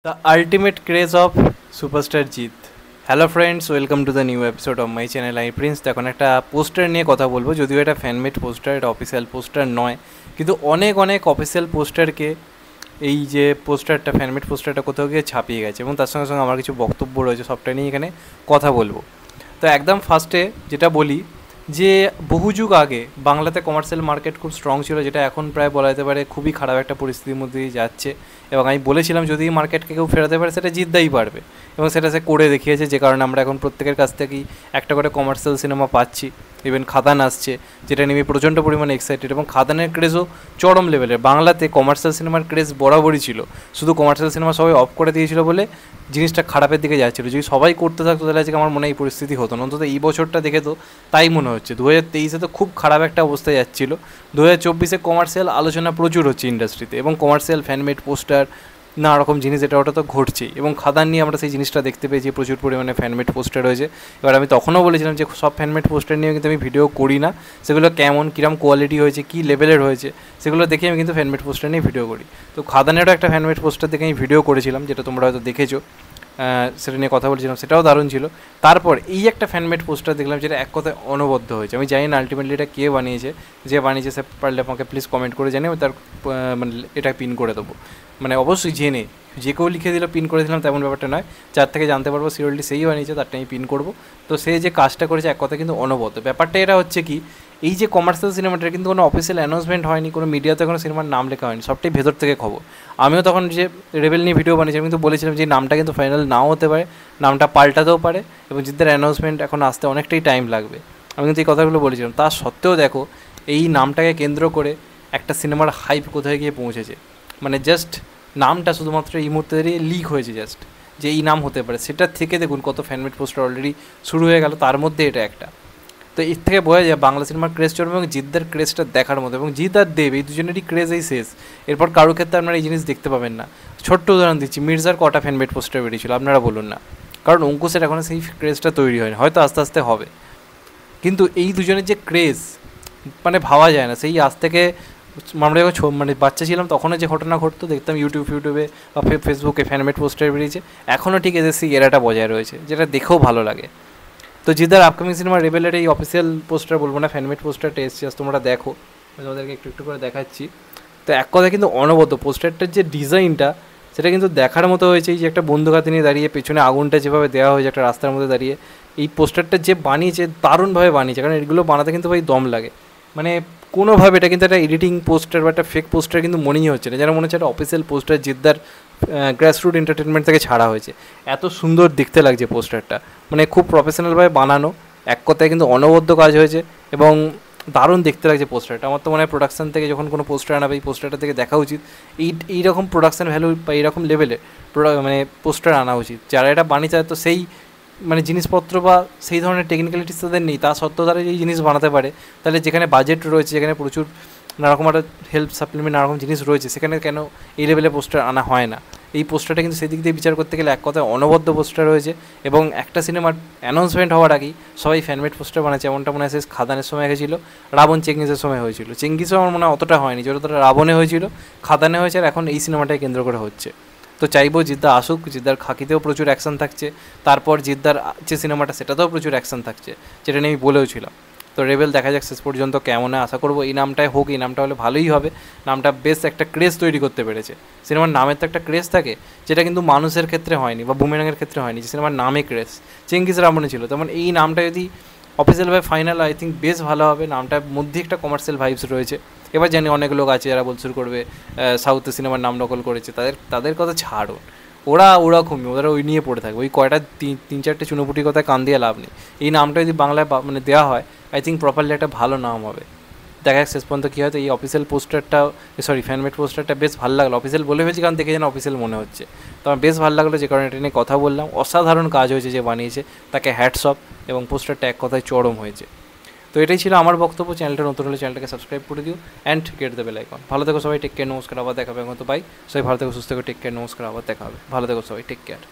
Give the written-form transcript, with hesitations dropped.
The ultimate craze of superstar Jeet. Hello friends, welcome to the new episode of my channel I Prince. এখন একটা poster নিয়ে কথা বলবো, যদিও এটা ফ্যানমেড পোস্টার, এটা অফিসিয়াল পোস্টার নয়, কিন্তু অনেক অফিসিয়াল পোস্টারকে এই যে পোস্টারটা, ফ্যানমেড পোস্টারটা কোথাও গিয়ে ছাপিয়ে গেছে, এবং তার সঙ্গে সঙ্গে আমার কিছু বক্তব্য রয়েছে, সবটা নিয়ে এখানে কথা বলবো। তো একদম ফার্স্টে যেটা বলি যে বহু যুগ আগে বাংলাতে কমার্শিয়াল মার্কেট খুব স্ট্রং ছিল, যেটা এখন প্রায় বলা যেতে পারে খুবই খারাপ একটা পরিস্থিতির মধ্যে দিয়ে যাচ্ছে। এবং আমি বলেছিলাম যদি মার্কেটকে কেউ ফেরাতে পারে সেটা জিততেই পারবে, এবং সেটা সে করে দেখিয়েছে, যে কারণে আমরা এখন প্রত্যেকের কাছ থেকেই একটা করে কমার্শিয়াল সিনেমা পাচ্ছি। ইভেন খাদান আসছে, যেটা নিয়ে আমি প্রচণ্ড পরিমাণে এক্সাইটেড, এবং খাদানের ক্রেজও চরম লেভেলের। বাংলাতে কমার্শিয়াল সিনেমার ক্রেজ বরাবরই ছিল, শুধু কমার্শিয়াল সিনেমা সবাই অফ করে দিয়েছিল বলে জিনিসটা খারাপের দিকে যাচ্ছিলো। যদি সবাই করতে থাকতো তাহলে আজকে আমার মনে হয় এই পরিস্থিতি হতো না। অন্তত এই বছরটা দেখে তো তাই মনে হচ্ছে। 2023-এ তো খুব খারাপ একটা অবস্থায় যাচ্ছিলো, 2024-এ কমার্শিয়াল আলোচনা প্রচুর হচ্ছে ইন্ডাস্ট্রিতে, এবং কমার্শিয়াল ফ্যানমেড পোস্টার নানা রকম জিনিস এটা ওটা তো ঘটছেই। এবং খাদান নিয়ে আমরা সেই জিনিসটা দেখতে পেয়েছি, প্রচুর পরিমাণে ফ্যানমেড পোস্টার রয়েছে। এবার আমি তখনও বলেছিলাম যে সব ফ্যানমেড পোস্টার নিয়ে কিন্তু আমি ভিডিও করি না, সেগুলো কেমন কীরকম কোয়ালিটি হয়েছে, কী লেভেলের হয়েছে, সেগুলো দেখে আমি কিন্তু ফ্যানমেড পোস্টার নিয়ে ভিডিও করি। তো খাদানেরও একটা ফ্যানমেড পোস্টার দেখে আমি ভিডিও করেছিলাম, যেটা তোমরা হয়তো দেখেছো, সেটা নিয়ে কথা বলছিলাম, সেটাও দারুণ ছিল। তারপর এই একটা ফ্যানমেড পোস্টার দেখলাম, যেটা এক কথায় অনবদ্য হয়েছে। আমি জানি না আলটিমেটলি এটা কে বানিয়েছে, যে বানিয়েছে সে পারলে আমাকে প্লিজ কমেন্ট করে জানি, আমি তার মানে এটা পিন করে দেবো। মানে অবশ্যই জেনে যে কেউ লিখে দিল পিন করে দিলাম তেমন ব্যাপারটা নয়, যার থেকে জানতে পারবো সিরিয়ালটি সেই বানিয়েছে তারটা আমি পিন করবো। তো সে যে কাজটা করেছে এক কথা কিন্তু অনবদ্য। ব্যাপারটা এটা হচ্ছে কি, এই যে কমার্শিয়াল সিনেমাটার কিন্তু কোনো অফিসিয়াল অ্যানাউন্সমেন্ট হয়নি, কোনো মিডিয়াতে কোনো সিনেমার নাম লেখা হয়নি, সবটাই ভেতর থেকে খবর। আমিও তখন যে রেবেল নিয়ে ভিডিও বানিয়েছিলাম কিন্তু বলেছিলাম যে নামটা কিন্তু ফাইনাল নাও হতে পারে, নামটা পাল্টাতেও পারে, এবং জিদ্দার অ্যানাউন্সমেন্ট এখন আসতে অনেকটাই টাইম লাগবে। আমি কিন্তু এই কথাগুলো বলেছিলাম। তা সত্ত্বেও দেখো এই নামটাকে কেন্দ্র করে একটা সিনেমার হাইপ কোথায় গিয়ে পৌঁছেছে। মানে জাস্ট নামটা শুধুমাত্র এই মুহূর্তে দাঁড়িয়ে লিক হয়েছে, জাস্ট যে এই নাম হতে পারে, সেটার থেকে দেখুন কত ফ্যানমেড পোস্টার অলরেডি শুরু হয়ে গেল, তার মধ্যে এটা একটা। তো এর থেকে বোঝা যায় বাংলা সিনেমার ক্রেজ চলবে, এবং জিদ্দার ক্রেজটা দেখার মতো। এবং জিৎ আর দেব এই দুজনেরই ক্রেজই শেষ, এরপর কারোর ক্ষেত্রে আপনারা এই জিনিস দেখতে পাবেন না। ছোট্ট উদাহরণ দিচ্ছি, মির্জার কটা ফ্যানমেড পোস্টার বেরিয়েছিল আপনারা বলুন না, কারণ অঙ্কুশের এখনও সেই ক্রেজটা তৈরি হয়নি, হয়তো আস্তে আস্তে হবে। কিন্তু এই দুজনের যে ক্রেজ মানে ভাবা যায় না। সেই আজ থেকে আমরা যখন মানে বাচ্চা ছিলাম তখনও যে ঘটনা ঘটতো দেখতাম ইউটিউবে বা ফেসবুকে ফ্যানমেড পোস্টার বেরিয়েছে, এখনও ঠিক এদের সেই এরাটা বজায় রয়েছে, যেটা দেখেও ভালো লাগে। তো জিদ্দার আপকামিং সিনেমা রেবেলের এই অফিসিয়াল পোস্টার বলবো না, ফ্যানমেড পোস্টারটা এসছে, তোমরা দেখো, আমি তোমাদেরকে একটু একটু করে দেখাচ্ছি। তো এক কথা কিন্তু অনবদ্য পোস্টারটার যে ডিজাইনটা সেটা কিন্তু দেখার মতো হয়েছে। এই যে একটা বন্দুক হাতে নিয়ে দাঁড়িয়ে পেছনে আগুনটা যেভাবে দেওয়া হয়েছে একটা রাস্তার মধ্যে দাঁড়িয়ে, এই পোস্টারটা যে বানিয়েছে দারুণভাবে বানিয়েছে, কারণ এগুলো বানাতে কিন্তু ভাই দম লাগে। মানে কোনোভাবে এটা কিন্তু একটা এডিটিং পোস্টার বা একটা ফেক পোস্টার কিন্তু মনেই হচ্ছে না, যেন মনে হচ্ছে একটা অফিসিয়াল পোস্টার জিদ্দার গ্রাসরুট এন্টারটেনমেন্ট থেকে ছাড়া হয়েছে। এত সুন্দর দেখতে লাগছে পোস্টারটা, মানে খুব প্রফেশনালভাবে বানানো, এক কথায় কিন্তু অনবদ্য কাজ হয়েছে, এবং দারুণ দেখতে লাগছে পোস্টারটা। আমার তো মনে হয় প্রোডাকশান থেকে যখন কোনো পোস্টার আনাবে এই পোস্টারটা থেকে দেখা উচিত, এইরকম প্রোডাকশান ভ্যালু বা এইরকম লেভেলে মানে পোস্টার আনা উচিত। যারা এটা বানিয়েছে তো সেই মানে জিনিসপত্র বা সেই ধরনের টেকনিক্যালিটিস তাদের নেই, তা সত্ত্বেও তারা এই জিনিস বানাতে পারে, তাহলে যেখানে বাজেট রয়েছে, যেখানে প্রচুর নানারকম একটা হেল্প সাপ্লিমেন্ট নানারকম জিনিস রয়েছে, সেখানে কেন এই লেভেলে পোস্টার আনা হয় না? এই পোস্টারটা কিন্তু সেদিক দিয়ে বিচার করতে গেলে এক কথায় অনবদ্য পোস্টার রয়েছে। এবং একটা সিনেমার অ্যানাউন্সমেন্ট হওয়ার আগেই সবাই ফ্যানমেড পোস্টার বানাচ্ছে, এমনটা মনে হয় শেষ খাদানের সময় হয়েছিল, রাবণ চেঙ্গিসের সময় হয়েছিল। চেঙ্গিসও আমার মনে হয় অতটা হয়নি যতটা রাবণে হয়েছিল, খাদানে হয়েছে, আর এখন এই সিনেমাটাকে কেন্দ্র করে হচ্ছে। তো চাইবো জিদ্দা আসুক, জিদ্দার খাকিতেও প্রচুর অ্যাকশন থাকছে, তারপর জিদ্দার যে সিনেমাটা সেটাতেও প্রচুর অ্যাকশন থাকছে, যেটা নিয়ে আমি বলেও ছিলাম। তো রেবেল দেখা যাক শেষ পর্যন্ত কেমন হয়, আশা করবো এই নামটাই হোক, এই নামটা হলে ভালোই হবে। নামটা বেশ একটা ক্রেজ তৈরি করতে পেরেছে। সিনেমার নামের তো একটা ক্রেজ থাকে, যেটা কিন্তু মানুষের ক্ষেত্রে হয়নি বা বুমেরাংয়ের ক্ষেত্রে হয়নি, যে সিনেমার নামে ক্রেজ চেঙ্গিস রাবণে ছিল, তেমন এই নামটা যদি অফিসিয়ালভাবে ফাইনাল, আই থিঙ্ক বেশ ভালো হবে। নামটার মধ্যে একটা কমার্শিয়াল ভাইবস রয়েছে। এবার জানি অনেক লোক আছে যারা বল শুরু করবে সাউথের সিনেমার নাম নকল করেছে, তাদের কথা ছাড়ুন, ওরা ঘুমিয়ে ওরা ওই নিয়ে পড়ে থাকবে, ওই কয়টা তিন চারটে চুনোপুটির কথায় কান দিয়ে লাভ নেই। এই নামটা যদি বাংলায় মানে দেওয়া হয়, আই থিঙ্ক প্রপারলি একটা ভালো নাম হবে। দেখা যাক শেষ পর্যন্ত কী হয়তো। এই অফিসিয়াল পোস্টারটা ফ্যানমেড পোস্টারটা বেশ ভালো লাগলো। অফিসিয়াল বলে হয়েছে কারণ দেখে যেন অফিসিয়াল মনে হচ্ছে, তো আমার বেশ ভালো লাগলো, যে কারণে এটা নিয়ে কথা বললাম। অসাধারণ কাজ হয়েছে যে বানিয়েছে, তাকে হ্যাটস অফ, এবং পোস্টারটা এক কথায় চরম হয়েছে। তো এটাই ছিল আমার বক্তব্য। চ্যানেলটা নতুন হলে চ্যানেলটাকে সাবস্ক্রাইব করে দিও and get the bell icon. ভালো থেকো সবাই, টেক কেয়ার, নমস্কার, আবার দেখা হবে। এখন তো বাই, সবাই ভালো থেকো, সুস্থ থেকো, টেক কেয়ার, নমস্কার, আবার দেখা হবে। ভালো থেকো সবাই, টেক কেয়ার।